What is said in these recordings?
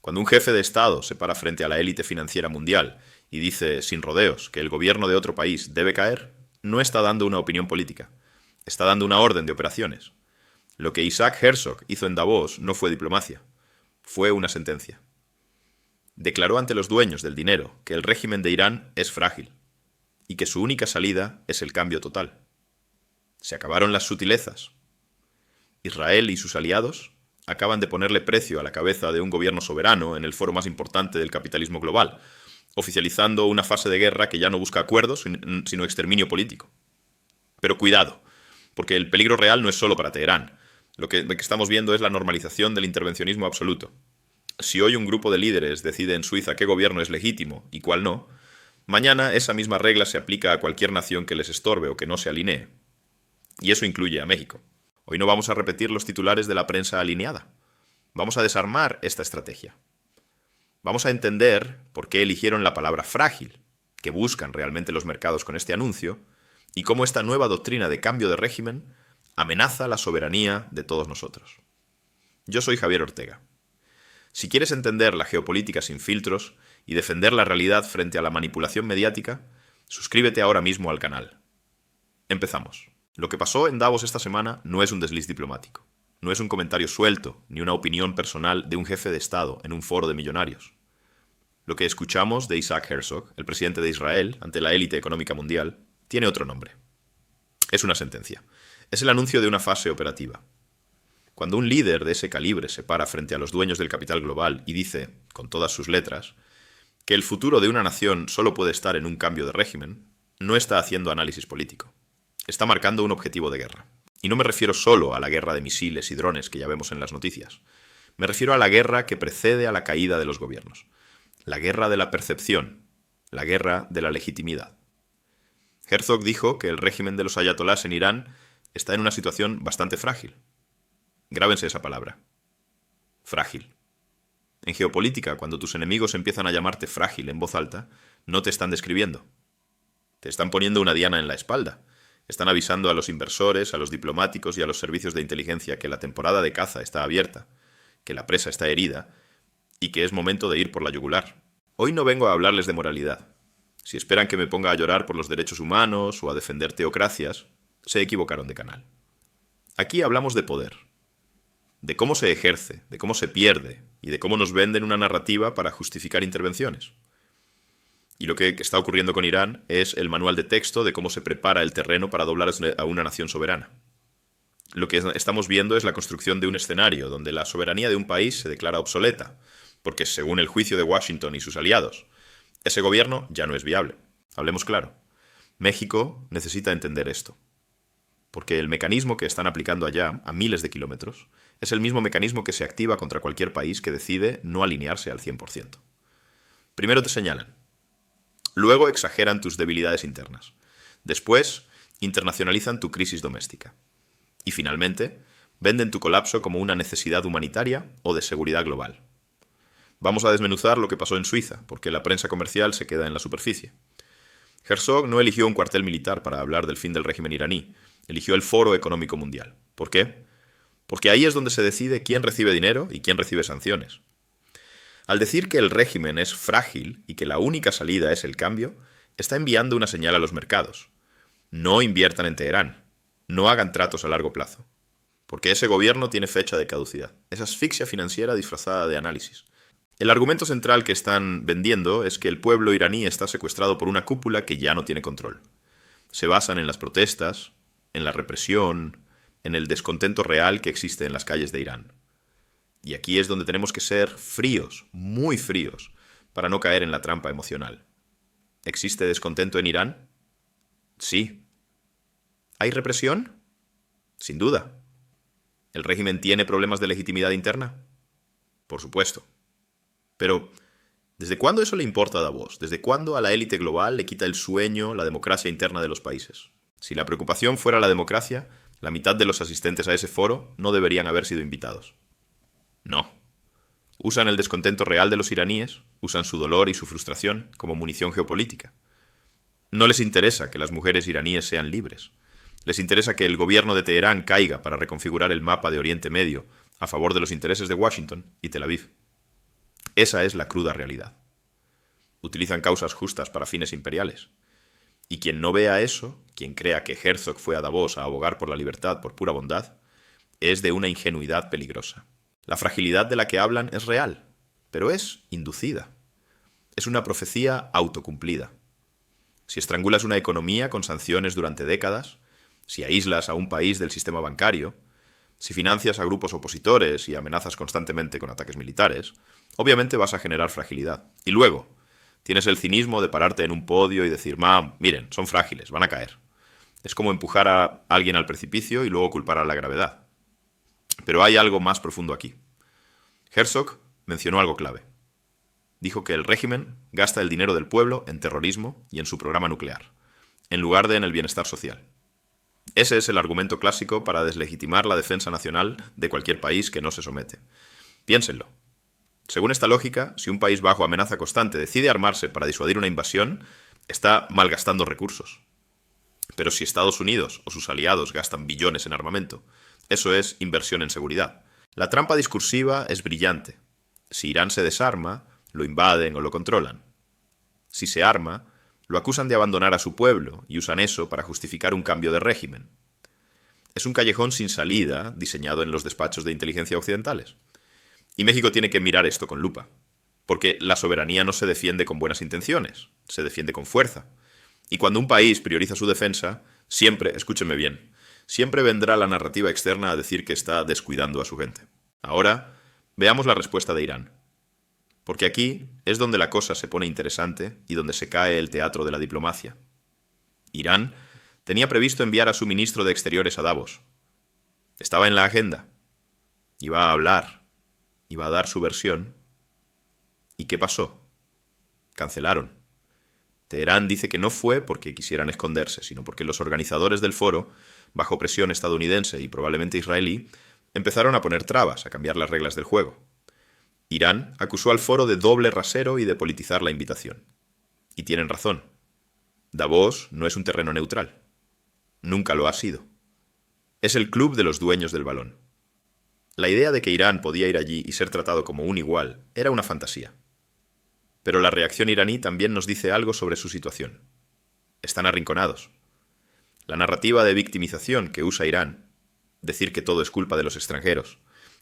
Cuando un jefe de Estado se para frente a la élite financiera mundial y dice sin rodeos que el gobierno de otro país debe caer, no está dando una opinión política, está dando una orden de operaciones. Lo que Isaac Herzog hizo en Davos no fue diplomacia, fue una sentencia. Declaró ante los dueños del dinero que el régimen de Irán es frágil y que su única salida es el cambio total. Se acabaron las sutilezas. Israel y sus aliados acaban de ponerle precio a la cabeza de un gobierno soberano en el foro más importante del capitalismo global, oficializando una fase de guerra que ya no busca acuerdos, sino exterminio político. Pero cuidado, porque el peligro real no es solo para Teherán. Lo que estamos viendo es la normalización del intervencionismo absoluto. Si hoy un grupo de líderes decide en Suiza qué gobierno es legítimo y cuál no, mañana esa misma regla se aplica a cualquier nación que les estorbe o que no se alinee. Y eso incluye a México. Hoy no vamos a repetir los titulares de la prensa alineada. Vamos a desarmar esta estrategia. Vamos a entender por qué eligieron la palabra frágil, que buscan realmente los mercados con este anuncio, y cómo esta nueva doctrina de cambio de régimen amenaza la soberanía de todos nosotros. Yo soy Javier Ortega. Si quieres entender la geopolítica sin filtros y defender la realidad frente a la manipulación mediática, suscríbete ahora mismo al canal. Empezamos. Lo que pasó en Davos esta semana no es un desliz diplomático. No es un comentario suelto, ni una opinión personal de un jefe de Estado en un foro de millonarios. Lo que escuchamos de Isaac Herzog, el presidente de Israel, ante la élite económica mundial, tiene otro nombre. Es una sentencia. Es el anuncio de una fase operativa. Cuando un líder de ese calibre se para frente a los dueños del capital global y dice, con todas sus letras, que el futuro de una nación solo puede estar en un cambio de régimen, no está haciendo análisis político. Está marcando un objetivo de guerra. Y no me refiero solo a la guerra de misiles y drones que ya vemos en las noticias. Me refiero a la guerra que precede a la caída de los gobiernos. La guerra de la percepción. La guerra de la legitimidad. Herzog dijo que el régimen de los ayatolás en Irán está en una situación bastante frágil. Grábense esa palabra. Frágil. En geopolítica, cuando tus enemigos empiezan a llamarte frágil en voz alta, no te están describiendo. Te están poniendo una diana en la espalda. Están avisando a los inversores, a los diplomáticos y a los servicios de inteligencia que la temporada de caza está abierta, que la presa está herida y que es momento de ir por la yugular. Hoy no vengo a hablarles de moralidad. Si esperan que me ponga a llorar por los derechos humanos o a defender teocracias, se equivocaron de canal. Aquí hablamos de poder, de cómo se ejerce, de cómo se pierde y de cómo nos venden una narrativa para justificar intervenciones. Y lo que está ocurriendo con Irán es el manual de texto de cómo se prepara el terreno para doblar a una nación soberana. Lo que estamos viendo es la construcción de un escenario donde la soberanía de un país se declara obsoleta, porque según el juicio de Washington y sus aliados, ese gobierno ya no es viable. Hablemos claro. México necesita entender esto, porque el mecanismo que están aplicando allá, a miles de kilómetros, es el mismo mecanismo que se activa contra cualquier país que decide no alinearse al 100%. Primero te señalan. Luego exageran tus debilidades internas. Después, internacionalizan tu crisis doméstica. Y finalmente, venden tu colapso como una necesidad humanitaria o de seguridad global. Vamos a desmenuzar lo que pasó en Suiza, porque la prensa comercial se queda en la superficie. Herzog no eligió un cuartel militar para hablar del fin del régimen iraní, eligió el Foro Económico Mundial. ¿Por qué? Porque ahí es donde se decide quién recibe dinero y quién recibe sanciones. Al decir que el régimen es frágil y que la única salida es el cambio, está enviando una señal a los mercados. No inviertan en Teherán. No hagan tratos a largo plazo. Porque ese gobierno tiene fecha de caducidad. Es asfixia financiera disfrazada de análisis. El argumento central que están vendiendo es que el pueblo iraní está secuestrado por una cúpula que ya no tiene control. Se basan en las protestas, en la represión, en el descontento real que existe en las calles de Irán. Y aquí es donde tenemos que ser fríos, muy fríos, para no caer en la trampa emocional. ¿Existe descontento en Irán? Sí. ¿Hay represión? Sin duda. ¿El régimen tiene problemas de legitimidad interna? Por supuesto. Pero, ¿desde cuándo eso le importa a Davos? ¿Desde cuándo a la élite global le quita el sueño la democracia interna de los países? Si la preocupación fuera la democracia, la mitad de los asistentes a ese foro no deberían haber sido invitados. No. Usan el descontento real de los iraníes, usan su dolor y su frustración como munición geopolítica. No les interesa que las mujeres iraníes sean libres. Les interesa que el gobierno de Teherán caiga para reconfigurar el mapa de Oriente Medio a favor de los intereses de Washington y Tel Aviv. Esa es la cruda realidad. Utilizan causas justas para fines imperiales. Y quien no vea eso, quien crea que Herzog fue a Davos a abogar por la libertad por pura bondad, es de una ingenuidad peligrosa. La fragilidad de la que hablan es real, pero es inducida. Es una profecía autocumplida. Si estrangulas una economía con sanciones durante décadas, si aíslas a un país del sistema bancario, si financias a grupos opositores y amenazas constantemente con ataques militares, obviamente vas a generar fragilidad. Y luego, tienes el cinismo de pararte en un podio y decir, miren, son frágiles, van a caer. Es como empujar a alguien al precipicio y luego culpar a la gravedad. Pero hay algo más profundo aquí. Herzog mencionó algo clave. Dijo que el régimen gasta el dinero del pueblo en terrorismo y en su programa nuclear, en lugar de en el bienestar social. Ese es el argumento clásico para deslegitimar la defensa nacional de cualquier país que no se somete. Piénsenlo. Según esta lógica, si un país bajo amenaza constante decide armarse para disuadir una invasión, está malgastando recursos. Pero si Estados Unidos o sus aliados gastan billones en armamento, eso es inversión en seguridad. La trampa discursiva es brillante. Si Irán se desarma, lo invaden o lo controlan. Si se arma, lo acusan de abandonar a su pueblo y usan eso para justificar un cambio de régimen. Es un callejón sin salida diseñado en los despachos de inteligencia occidentales. Y México tiene que mirar esto con lupa, porque la soberanía no se defiende con buenas intenciones, se defiende con fuerza. Y cuando un país prioriza su defensa, siempre, escúchenme bien, siempre vendrá la narrativa externa a decir que está descuidando a su gente. Ahora, veamos la respuesta de Irán. Porque aquí es donde la cosa se pone interesante y donde se cae el teatro de la diplomacia. Irán tenía previsto enviar a su ministro de Exteriores a Davos. Estaba en la agenda. Iba a hablar. Iba a dar su versión. ¿Y qué pasó? Cancelaron. Teherán dice que no fue porque quisieran esconderse, sino porque los organizadores del foro, bajo presión estadounidense y probablemente israelí, empezaron a poner trabas, a cambiar las reglas del juego. Irán acusó al foro de doble rasero y de politizar la invitación. Y tienen razón. Davos no es un terreno neutral. Nunca lo ha sido. Es el club de los dueños del balón. La idea de que Irán podía ir allí y ser tratado como un igual era una fantasía. Pero la reacción iraní también nos dice algo sobre su situación. Están arrinconados. La narrativa de victimización que usa Irán, decir que todo es culpa de los extranjeros,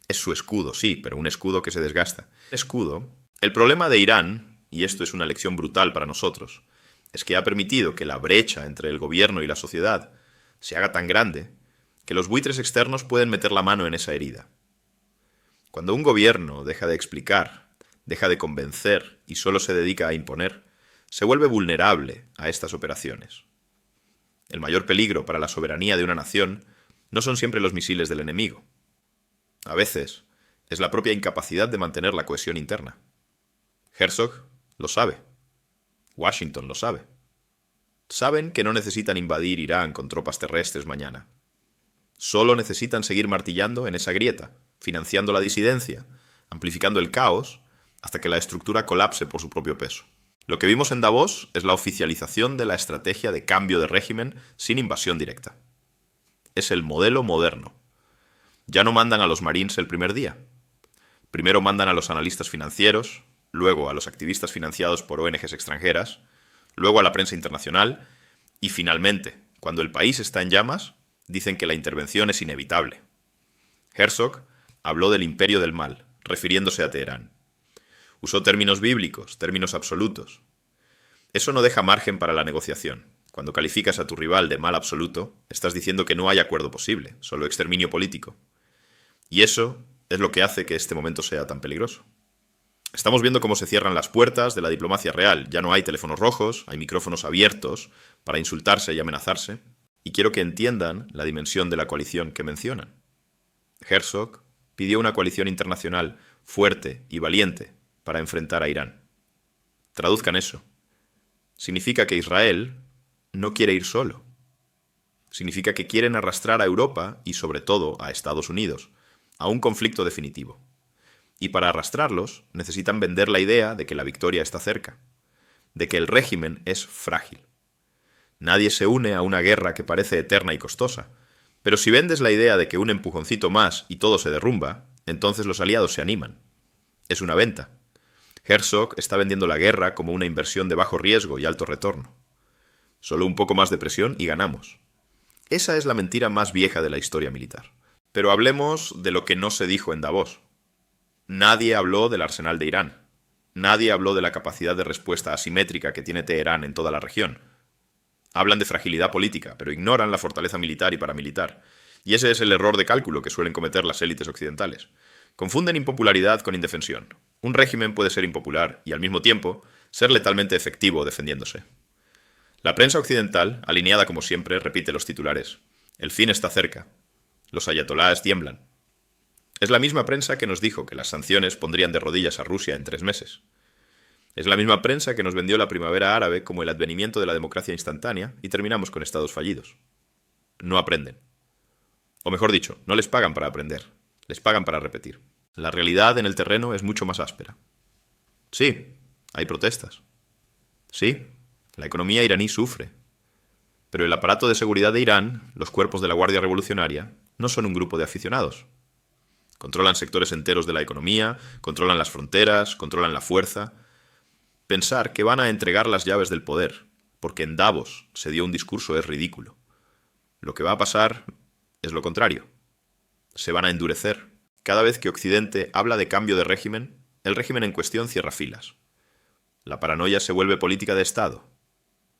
es su escudo, sí, pero un escudo que se desgasta. Escudo. El problema de Irán, y esto es una lección brutal para nosotros, es que ha permitido que la brecha entre el gobierno y la sociedad se haga tan grande que los buitres externos pueden meter la mano en esa herida. Cuando un gobierno deja de explicar, deja de convencer y solo se dedica a imponer, se vuelve vulnerable a estas operaciones. El mayor peligro para la soberanía de una nación no son siempre los misiles del enemigo. A veces, es la propia incapacidad de mantener la cohesión interna. Herzog lo sabe. Washington lo sabe. Saben que no necesitan invadir Irán con tropas terrestres mañana. Solo necesitan seguir martillando en esa grieta, financiando la disidencia, amplificando el caos, hasta que la estructura colapse por su propio peso. Lo que vimos en Davos es la oficialización de la estrategia de cambio de régimen sin invasión directa. Es el modelo moderno. Ya no mandan a los marines el primer día. Primero mandan a los analistas financieros, luego a los activistas financiados por ONGs extranjeras, luego a la prensa internacional y finalmente, cuando el país está en llamas, dicen que la intervención es inevitable. Herzog habló del imperio del mal, refiriéndose a Teherán. Usó términos bíblicos, términos absolutos. Eso no deja margen para la negociación. Cuando calificas a tu rival de mal absoluto, estás diciendo que no hay acuerdo posible, solo exterminio político. Y eso es lo que hace que este momento sea tan peligroso. Estamos viendo cómo se cierran las puertas de la diplomacia real. Ya no hay teléfonos rojos, hay micrófonos abiertos para insultarse y amenazarse. Y quiero que entiendan la dimensión de la coalición que mencionan. Herzog pidió una coalición internacional fuerte y valiente para enfrentar a Irán. Traduzcan eso. Significa que Israel no quiere ir solo. Significa que quieren arrastrar a Europa y sobre todo a Estados Unidos a un conflicto definitivo. Y para arrastrarlos necesitan vender la idea de que la victoria está cerca, de que el régimen es frágil. Nadie se une a una guerra que parece eterna y costosa, pero si vendes la idea de que un empujoncito más y todo se derrumba, entonces los aliados se animan. Es una venta. Herzog está vendiendo la guerra como una inversión de bajo riesgo y alto retorno. Solo un poco más de presión y ganamos. Esa es la mentira más vieja de la historia militar. Pero hablemos de lo que no se dijo en Davos. Nadie habló del arsenal de Irán. Nadie habló de la capacidad de respuesta asimétrica que tiene Teherán en toda la región. Hablan de fragilidad política, pero ignoran la fortaleza militar y paramilitar. Y ese es el error de cálculo que suelen cometer las élites occidentales. Confunden impopularidad con indefensión. Un régimen puede ser impopular y, al mismo tiempo, ser letalmente efectivo defendiéndose. La prensa occidental, alineada como siempre, repite los titulares. El fin está cerca. Los ayatolás tiemblan. Es la misma prensa que nos dijo que las sanciones pondrían de rodillas a Rusia en 3 meses. Es la misma prensa que nos vendió la primavera árabe como el advenimiento de la democracia instantánea y terminamos con estados fallidos. No aprenden. O mejor dicho, no les pagan para aprender, les pagan para repetir. La realidad en el terreno es mucho más áspera. Sí, hay protestas. Sí, la economía iraní sufre. Pero el aparato de seguridad de Irán, los cuerpos de la Guardia Revolucionaria, no son un grupo de aficionados. Controlan sectores enteros de la economía, controlan las fronteras, controlan la fuerza. Pensar que van a entregar las llaves del poder, porque en Davos se dio un discurso, es ridículo. Lo que va a pasar es lo contrario. Se van a endurecer. Cada vez que Occidente habla de cambio de régimen, el régimen en cuestión cierra filas. La paranoia se vuelve política de Estado.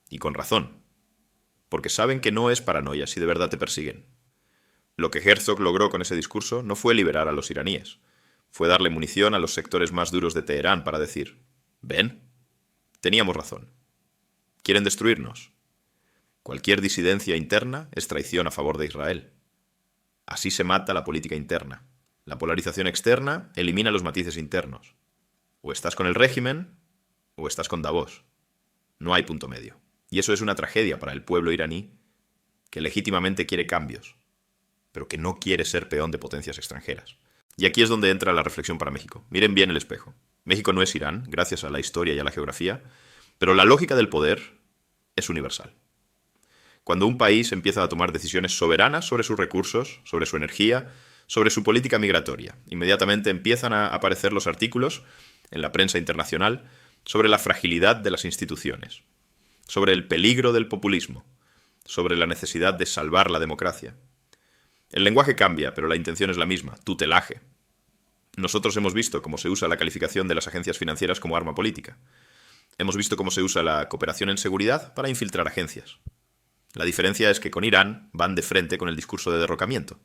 Y con razón. Porque saben que no es paranoia si de verdad te persiguen. Lo que Herzog logró con ese discurso no fue liberar a los iraníes. Fue darle munición a los sectores más duros de Teherán para decir, ¿ven? Teníamos razón. ¿Quieren destruirnos? Cualquier disidencia interna es traición a favor de Israel. Así se mata la política interna. La polarización externa elimina los matices internos. O estás con el régimen, o estás con Davos. No hay punto medio. Y eso es una tragedia para el pueblo iraní, que legítimamente quiere cambios, pero que no quiere ser peón de potencias extranjeras. Y aquí es donde entra la reflexión para México. Miren bien el espejo. México no es Irán, gracias a la historia y a la geografía, pero la lógica del poder es universal. Cuando un país empieza a tomar decisiones soberanas sobre sus recursos, sobre su energía, sobre su política migratoria, inmediatamente empiezan a aparecer los artículos en la prensa internacional sobre la fragilidad de las instituciones, sobre el peligro del populismo, sobre la necesidad de salvar la democracia. El lenguaje cambia, pero la intención es la misma, tutelaje. Nosotros hemos visto cómo se usa la calificación de las agencias financieras como arma política. Hemos visto cómo se usa la cooperación en seguridad para infiltrar agencias. La diferencia es que con Irán van de frente con el discurso de derrocamiento.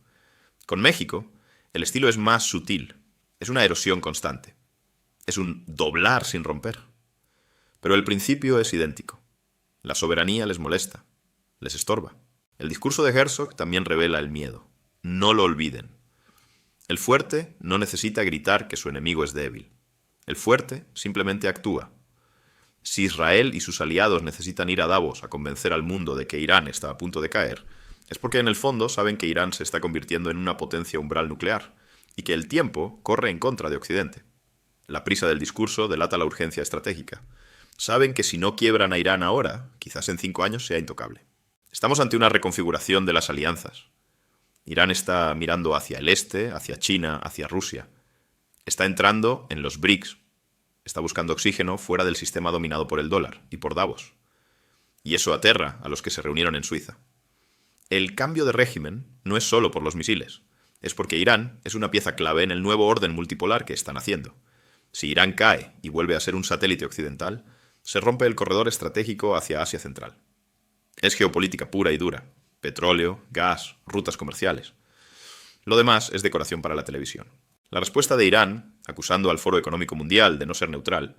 Con México, el estilo es más sutil. Es una erosión constante. Es un doblar sin romper. Pero el principio es idéntico. La soberanía les molesta, les estorba. El discurso de Herzog también revela el miedo. No lo olviden. El fuerte no necesita gritar que su enemigo es débil. El fuerte simplemente actúa. Si Israel y sus aliados necesitan ir a Davos a convencer al mundo de que Irán está a punto de caer, es porque en el fondo saben que Irán se está convirtiendo en una potencia umbral nuclear y que el tiempo corre en contra de Occidente. La prisa del discurso delata la urgencia estratégica. Saben que si no quiebran a Irán ahora, quizás en 5 años sea intocable. Estamos ante una reconfiguración de las alianzas. Irán está mirando hacia el este, hacia China, hacia Rusia. Está entrando en los BRICS. Está buscando oxígeno fuera del sistema dominado por el dólar y por Davos. Y eso aterra a los que se reunieron en Suiza. El cambio de régimen no es solo por los misiles. Es porque Irán es una pieza clave en el nuevo orden multipolar que están haciendo. Si Irán cae y vuelve a ser un satélite occidental, se rompe el corredor estratégico hacia Asia Central. Es geopolítica pura y dura. Petróleo, gas, rutas comerciales. Lo demás es decoración para la televisión. La respuesta de Irán, acusando al Foro Económico Mundial de no ser neutral,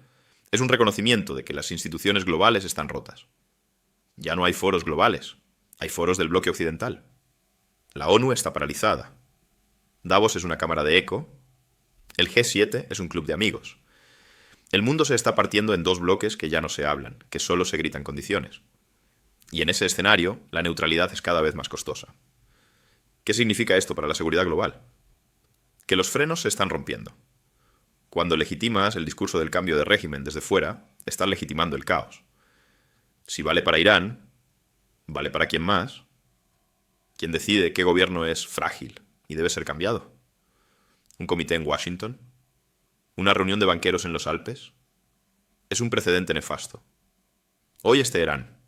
es un reconocimiento de que las instituciones globales están rotas. Ya no hay foros globales, hay foros del bloque occidental. La ONU está paralizada. Davos es una cámara de eco. El G7 es un club de amigos. El mundo se está partiendo en 2 bloques que ya no se hablan, que solo se gritan condiciones. Y en ese escenario, la neutralidad es cada vez más costosa. ¿Qué significa esto para la seguridad global? Que los frenos se están rompiendo. Cuando legitimas el discurso del cambio de régimen desde fuera, estás legitimando el caos. Si vale para Irán, ¿vale para quién más? ¿Quién decide qué gobierno es frágil y debe ser cambiado? ¿Un comité en Washington? ¿Una reunión de banqueros en los Alpes? Es un precedente nefasto. Hoy es Teherán.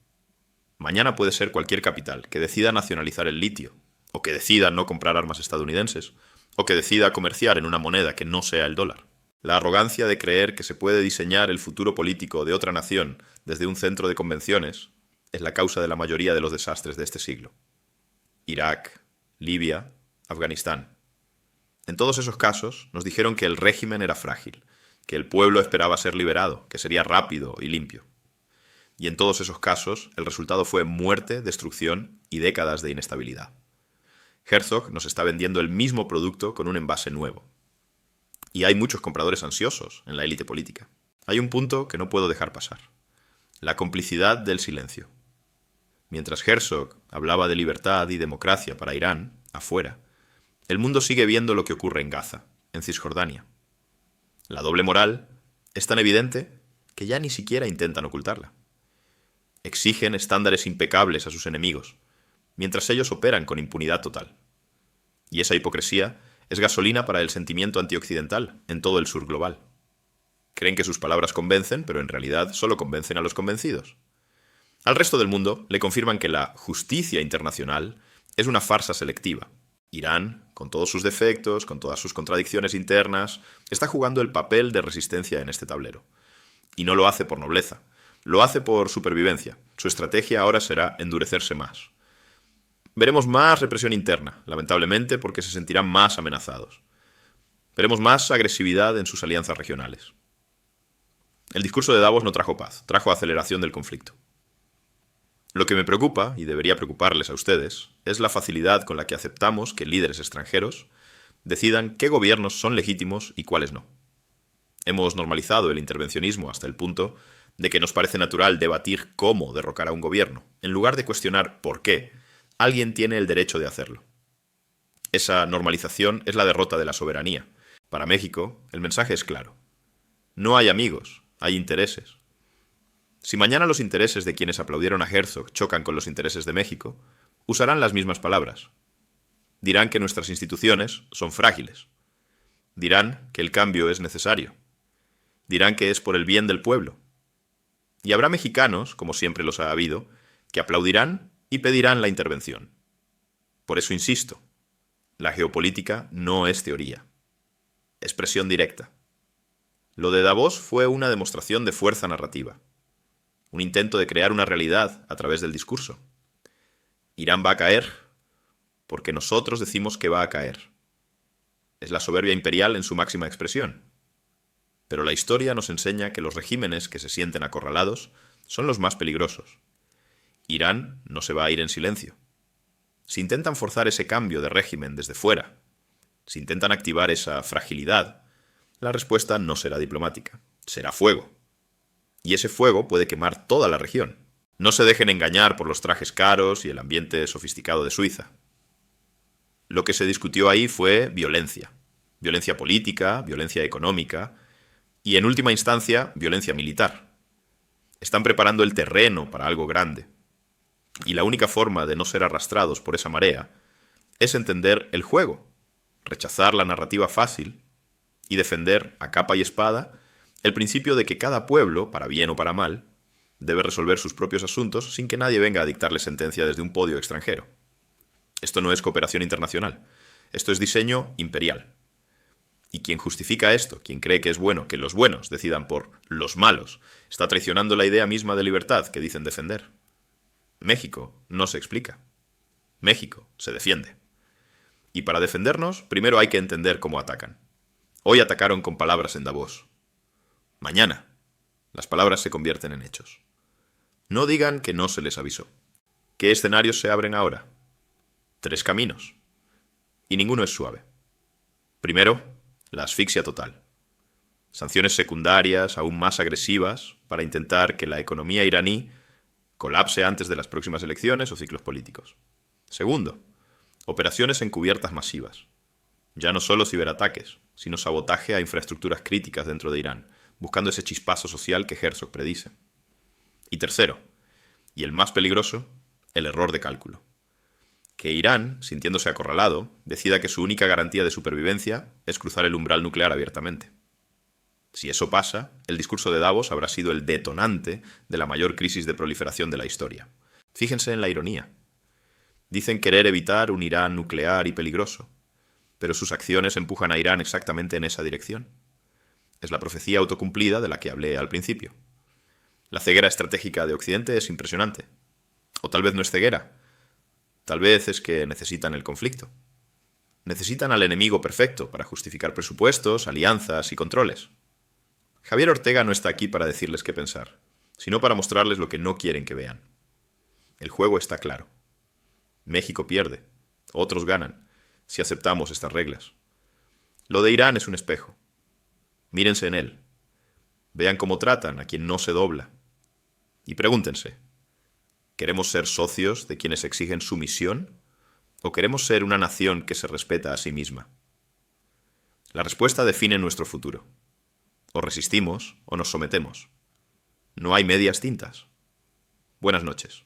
Mañana puede ser cualquier capital que decida nacionalizar el litio, o que decida no comprar armas estadounidenses, o que decida comerciar en una moneda que no sea el dólar. La arrogancia de creer que se puede diseñar el futuro político de otra nación desde un centro de convenciones es la causa de la mayoría de los desastres de este siglo. Irak, Libia, Afganistán. En todos esos casos nos dijeron que el régimen era frágil, que el pueblo esperaba ser liberado, que sería rápido y limpio. Y en todos esos casos el resultado fue muerte, destrucción y décadas de inestabilidad. Herzog nos está vendiendo el mismo producto con un envase nuevo. Y hay muchos compradores ansiosos en la élite política. Hay un punto que no puedo dejar pasar. La complicidad del silencio. Mientras Herzog hablaba de libertad y democracia para Irán, afuera, el mundo sigue viendo lo que ocurre en Gaza, en Cisjordania. La doble moral es tan evidente que ya ni siquiera intentan ocultarla. Exigen estándares impecables a sus enemigos, mientras ellos operan con impunidad total. Y esa hipocresía es gasolina para el sentimiento antioccidental en todo el sur global. Creen que sus palabras convencen, pero en realidad solo convencen a los convencidos. Al resto del mundo le confirman que la justicia internacional es una farsa selectiva. Irán, con todos sus defectos, con todas sus contradicciones internas, está jugando el papel de resistencia en este tablero. Y no lo hace por nobleza, lo hace por supervivencia. Su estrategia ahora será endurecerse más. Veremos más represión interna, lamentablemente, porque se sentirán más amenazados. Veremos más agresividad en sus alianzas regionales. El discurso de Davos no trajo paz, trajo aceleración del conflicto. Lo que me preocupa, y debería preocuparles a ustedes, es la facilidad con la que aceptamos que líderes extranjeros decidan qué gobiernos son legítimos y cuáles no. Hemos normalizado el intervencionismo hasta el punto de que nos parece natural debatir cómo derrocar a un gobierno, en lugar de cuestionar por qué alguien tiene el derecho de hacerlo. Esa normalización es la derrota de la soberanía. Para México, el mensaje es claro. No hay amigos, hay intereses. Si mañana los intereses de quienes aplaudieron a Herzog chocan con los intereses de México, usarán las mismas palabras. Dirán que nuestras instituciones son frágiles. Dirán que el cambio es necesario. Dirán que es por el bien del pueblo. Y habrá mexicanos, como siempre los ha habido, que aplaudirán y pedirán la intervención. Por eso insisto, la geopolítica no es teoría. Es presión directa. Lo de Davos fue una demostración de fuerza narrativa. Un intento de crear una realidad a través del discurso. Irán va a caer porque nosotros decimos que va a caer. Es la soberbia imperial en su máxima expresión. Pero la historia nos enseña que los regímenes que se sienten acorralados son los más peligrosos. Irán no se va a ir en silencio. Si intentan forzar ese cambio de régimen desde fuera, si intentan activar esa fragilidad, la respuesta no será diplomática, será fuego. Y ese fuego puede quemar toda la región. No se dejen engañar por los trajes caros y el ambiente sofisticado de Suiza. Lo que se discutió ahí fue violencia. Violencia política, violencia económica y, en última instancia, violencia militar. Están preparando el terreno para algo grande. Y la única forma de no ser arrastrados por esa marea es entender el juego, rechazar la narrativa fácil y defender a capa y espada el principio de que cada pueblo, para bien o para mal, debe resolver sus propios asuntos sin que nadie venga a dictarle sentencia desde un podio extranjero. Esto no es cooperación internacional, esto es diseño imperial. Y quien justifica esto, quien cree que es bueno que los buenos decidan por los malos, está traicionando la idea misma de libertad que dicen defender. México no se explica. México se defiende. Y para defendernos, primero hay que entender cómo atacan. Hoy atacaron con palabras en Davos. Mañana, las palabras se convierten en hechos. No digan que no se les avisó. ¿Qué escenarios se abren ahora? 3 caminos. Y ninguno es suave. Primero, la asfixia total. Sanciones secundarias aún más agresivas para intentar que la economía iraní colapse antes de las próximas elecciones o ciclos políticos. Segundo, operaciones encubiertas masivas. Ya no solo ciberataques, sino sabotaje a infraestructuras críticas dentro de Irán, buscando ese chispazo social que Herzog predice. Y tercero, y el más peligroso, el error de cálculo. Que Irán, sintiéndose acorralado, decida que su única garantía de supervivencia es cruzar el umbral nuclear abiertamente. Si eso pasa, el discurso de Davos habrá sido el detonante de la mayor crisis de proliferación de la historia. Fíjense en la ironía. Dicen querer evitar un Irán nuclear y peligroso, pero sus acciones empujan a Irán exactamente en esa dirección. Es la profecía autocumplida de la que hablé al principio. La ceguera estratégica de Occidente es impresionante. O tal vez no es ceguera. Tal vez es que necesitan el conflicto. Necesitan al enemigo perfecto para justificar presupuestos, alianzas y controles. Javier Ortega no está aquí para decirles qué pensar, sino para mostrarles lo que no quieren que vean. El juego está claro. México pierde, otros ganan, si aceptamos estas reglas. Lo de Irán es un espejo. Mírense en él. Vean cómo tratan a quien no se dobla. Y pregúntense, ¿queremos ser socios de quienes exigen sumisión? ¿O queremos ser una nación que se respeta a sí misma? La respuesta define nuestro futuro. O resistimos o nos sometemos. No hay medias tintas. Buenas noches.